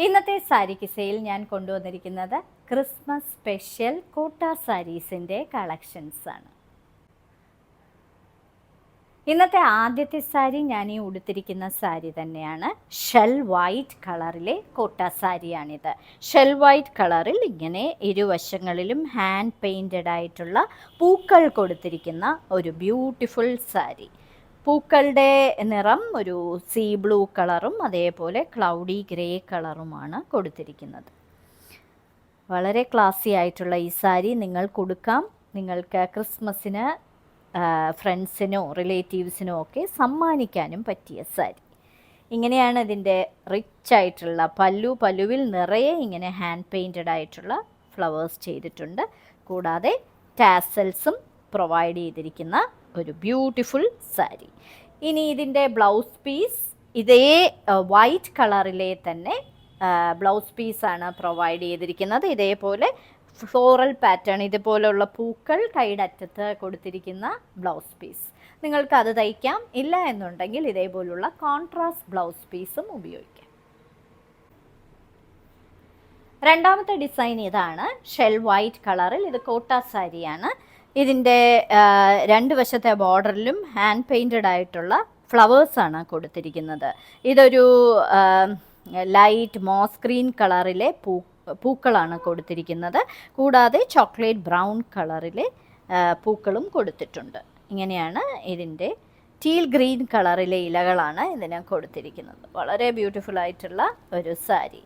ഇന്നത്തെ സാരി കിസയിൽ ഞാൻ കൊണ്ടുവന്നിരിക്കുന്നത് ക്രിസ്മസ് സ്പെഷ്യൽ കോട്ട സാരീസിൻ്റെ കളക്ഷൻസ് ആണ്. ഇന്നത്തെ ആദ്യത്തെ സാരി ഞാൻ ഈ ഉടുത്തിരിക്കുന്ന സാരി തന്നെയാണ്. ഷെൽ വൈറ്റ് കളറിലെ കോട്ട സാരിയാണിത്. ഷെൽ വൈറ്റ് കളറിൽ ഇങ്ങനെ ഇരുവശങ്ങളിലും ഹാൻഡ് പെയിൻറ്റഡ് ആയിട്ടുള്ള പൂക്കൾ കൊടുത്തിരിക്കുന്ന ഒരു ബ്യൂട്ടിഫുൾ സാരി. പൂക്കളുടെ നിറം ഒരു സീ ബ്ലൂ കളറും അതേപോലെ ക്ലൗഡി ഗ്രേ കളറുമാണ് കൊടുത്തിരിക്കുന്നത്. വളരെ ക്ലാസി ആയിട്ടുള്ള ഈ സാരി നിങ്ങൾക്ക് കൊടുക്കാം. നിങ്ങൾക്ക് ക്രിസ്മസിന് ഫ്രണ്ട്സിനോ റിലേറ്റീവ്സിനോ ഒക്കെ സമ്മാനിക്കാനും പറ്റിയ സാരി. ഇങ്ങനെയാണ് ഇതിൻ്റെ റിച്ച് ആയിട്ടുള്ള പല്ലുവിൽ നിറയെ ഇങ്ങനെ ഹാൻഡ് പെയിൻറ്റഡ് ആയിട്ടുള്ള ഫ്ലവേഴ്സ് ചെയ്തിട്ടുണ്ട്. കൂടാതെ ടാസൽസും പ്രൊവൈഡ് ചെയ്തിരിക്കുന്ന ഒരു ബ്യൂട്ടിഫുൾ സാരി. ഇനി ഇതിൻ്റെ ബ്ലൗസ് പീസ് ഇതേ വൈറ്റ് കളറിലെ തന്നെ ബ്ലൗസ് പീസാണ് പ്രൊവൈഡ് ചെയ്തിരിക്കുന്നത്. ഇതേപോലെ ഫ്ലോറൽ പാറ്റേൺ, ഇതുപോലുള്ള പൂക്കൾ കൈയുടെ അറ്റത്ത് കൊടുത്തിരിക്കുന്ന ബ്ലൗസ് പീസ്. നിങ്ങൾക്ക് അത് തയ്ക്കാം. ഇല്ല എന്നുണ്ടെങ്കിൽ ഇതേപോലുള്ള കോൺട്രാസ്റ്റ് ബ്ലൗസ് പീസും ഉപയോഗിക്കാം. രണ്ടാമത്തെ ഡിസൈൻ ഇതാണ്. ഷെൽ വൈറ്റ് കളറിൽ ഇത് കോട്ട സാരിയാണ്. ഇതിൻ്റെ രണ്ട് വശത്തെ ബോർഡറിലും ഹാൻഡ് പെയിൻറ്റഡ് ആയിട്ടുള്ള ഫ്ലവേഴ്സാണ് കൊടുത്തിരിക്കുന്നത്. ഇതൊരു ലൈറ്റ് മോസ് ഗ്രീൻ കളറിലെ പൂക്കളാണ് കൊടുത്തിരിക്കുന്നത്. കൂടാതെ ചോക്ലേറ്റ് ബ്രൗൺ കളറിലെ പൂക്കളും കൊടുത്തിട്ടുണ്ട്. ഇങ്ങനെയാണ് ഇതിൻ്റെ ടീൽ ഗ്രീൻ കളറിലെ ഇലകളാണ് ഇതിന് കൊടുത്തിരിക്കുന്നത്. വളരെ ബ്യൂട്ടിഫുൾ ആയിട്ടുള്ള ഒരു സാരി.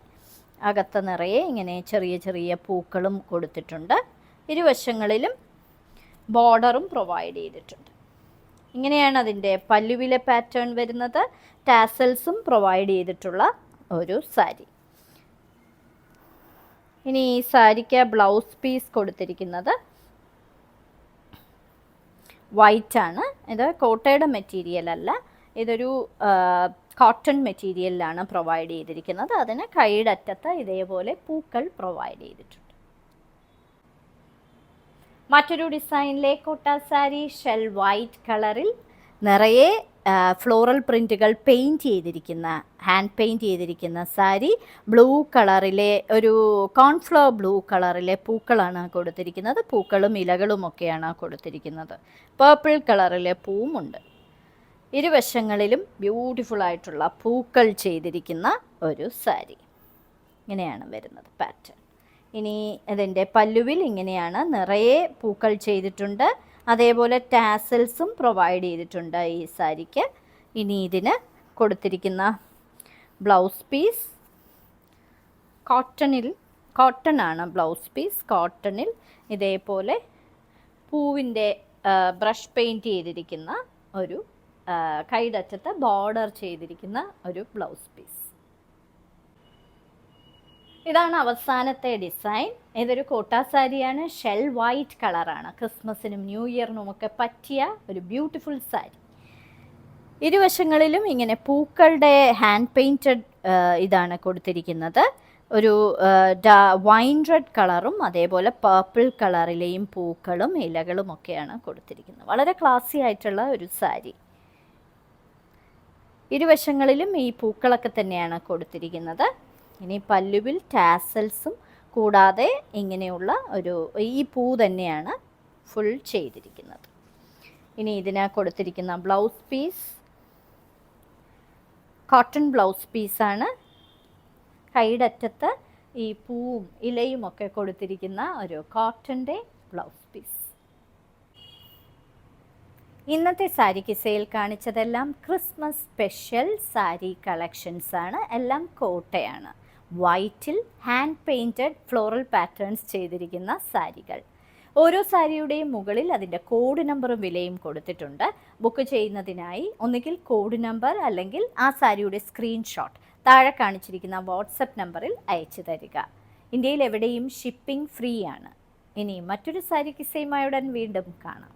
അകത്ത് നിറയെ ഇങ്ങനെ ചെറിയ ചെറിയ പൂക്കളും കൊടുത്തിട്ടുണ്ട്. ഇരുവശങ്ങളിലും ബോർഡറും പ്രൊവൈഡ് ചെയ്തിട്ടുണ്ട്. ഇങ്ങനെയാണ് അതിൻ്റെ പല്ലുവിലെ പാറ്റേൺ വരുന്നത്. ടാസൽസും പ്രൊവൈഡ് ചെയ്തിട്ടുള്ള ഒരു സാരി. ഇനി ഈ സാരിക്ക് ബ്ലൗസ് പീസ് കൊടുത്തിരിക്കുന്നത് വൈറ്റ് ആണ്. ഇത് കോട്ടയുടെ മെറ്റീരിയൽ അല്ല, ഇതൊരു കോട്ടൺ മെറ്റീരിയലിലാണ് പ്രൊവൈഡ് ചെയ്തിരിക്കുന്നത്. അതിന് കൈയുടെ അറ്റത്ത് ഇതേപോലെ പൂക്കൾ പ്രൊവൈഡ് ചെയ്തിട്ടുണ്ട്. മറ്റൊരു ഡിസൈനിലെ കോട്ട സാരി ഷെൽ വൈറ്റ് കളറിൽ നിറയെ ഫ്ലോറൽ പ്രിൻറ്റുകൾ പെയിൻറ്റ് ചെയ്തിരിക്കുന്ന, ഹാൻഡ് പെയിൻറ്റ് ചെയ്തിരിക്കുന്ന സാരി. ബ്ലൂ കളറിലെ ഒരു കോൺഫ്ലവർ ബ്ലൂ കളറിലെ പൂക്കളാണ് കൊടുത്തിരിക്കുന്നത്. പൂക്കളും ഇലകളും ഒക്കെയാണ് കൊടുത്തിരിക്കുന്നത്. പേർപ്പിൾ കളറിലെ പൂവുമുണ്ട്. ഇരുവശങ്ങളിലും ബ്യൂട്ടിഫുൾ ആയിട്ടുള്ള പൂക്കൾ ചെയ്തിരിക്കുന്ന ഒരു സാരി. ഇങ്ങനെയാണ് വരുന്നത് പാറ്റേൺ. ഇനി ഇതിൻ്റെ പല്ലുവിൽ ഇങ്ങനെയാണ് നിറയെ പൂക്കൾ ചെയ്തിട്ടുണ്ട്. അതേപോലെ ടാസൽസും പ്രൊവൈഡ് ചെയ്തിട്ടുണ്ട് ഈ സാരിക്ക്. ഇനി ഇതിന് കൊടുത്തിരിക്കുന്ന ബ്ലൗസ് പീസ് കോട്ടൺ ആണ്. ബ്ലൗസ് പീസ് കോട്ടണിൽ ഇതേപോലെ പൂവിൻ്റെ ബ്രഷ് പെയിൻറ്റ് ചെയ്തിരിക്കുന്ന ഒരു കൈടറ്റത്ത് ബോർഡർ ചെയ്തിരിക്കുന്ന ഒരു ബ്ലൗസ് പീസ്. ഇതാണ് അവസാനത്തെ ഡിസൈൻ. ഇതൊരു കോട്ട സാരിയാണ്. ഷെൽ വൈറ്റ് കളറാണ്. ക്രിസ്മസിനും ന്യൂ ഇയറിനും ഒക്കെ പറ്റിയ ഒരു ബ്യൂട്ടിഫുൾ സാരി. ഇരുവശങ്ങളിലും ഇങ്ങനെ പൂക്കളുടെ ഹാൻഡ് പെയിൻറ്റഡ് ഇതാണ് കൊടുത്തിരിക്കുന്നത്. ഒരു വൈൻ റെഡ് കളറും അതേപോലെ പർപ്പിൾ കളറിലെയും പൂക്കളും ഇലകളും ഒക്കെയാണ് കൊടുത്തിരിക്കുന്നത്. വളരെ ക്ലാസി ആയിട്ടുള്ള ഒരു സാരി. ഇരുവശങ്ങളിലും ഈ പൂക്കളൊക്കെ തന്നെയാണ് കൊടുത്തിരിക്കുന്നത്. ഇനി പല്ലുവിൽ ടാസൽസും കൂടാതെ ഇങ്ങനെയുള്ള ഒരു ഈ പൂ തന്നെയാണ് ഫുൾ ചെയ്തിരിക്കുന്നത്. ഇനി ഇതിന് കൊടുത്തിരിക്കുന്ന ബ്ലൗസ് പീസ് കോട്ടൺ ബ്ലൗസ് പീസാണ്. കൈയുടെ അറ്റത്ത് ഈ പൂവും ഇലയും ഒക്കെ കൊടുത്തിരിക്കുന്ന ഒരു കോട്ടൻ്റെ ബ്ലൗസ് പീസ്. ഇന്നത്തെ സാരി കിസയിൽ കാണിച്ചതെല്ലാം ക്രിസ്മസ് സ്പെഷ്യൽ സാരി കളക്ഷൻസ് ആണ്. എല്ലാം കോട്ടയാണ്. വൈറ്റിൽ ഹാൻഡ് പെയിൻറ്റഡ് ഫ്ലോറൽ പാറ്റേൺസ് ചെയ്തിരിക്കുന്ന സാരികൾ. ഓരോ സാരിയുടെയും മുകളിൽ അതിൻ്റെ കോഡ് നമ്പറും വിലയും കൊടുത്തിട്ടുണ്ട്. ബുക്ക് ചെയ്യുന്നതിനായി ഒന്നുകിൽ കോഡ് നമ്പർ അല്ലെങ്കിൽ ആ സാരിയുടെ സ്ക്രീൻഷോട്ട് താഴെ കാണിച്ചിരിക്കുന്ന വാട്സപ്പ് നമ്പറിൽ അയച്ചു തരിക. ഇന്ത്യയിൽ എവിടെയും ഷിപ്പിംഗ് ഫ്രീ ആണ്. ഇനി മറ്റൊരു സാരി കിസയുമായി ഉടൻ വീണ്ടും കാണാം.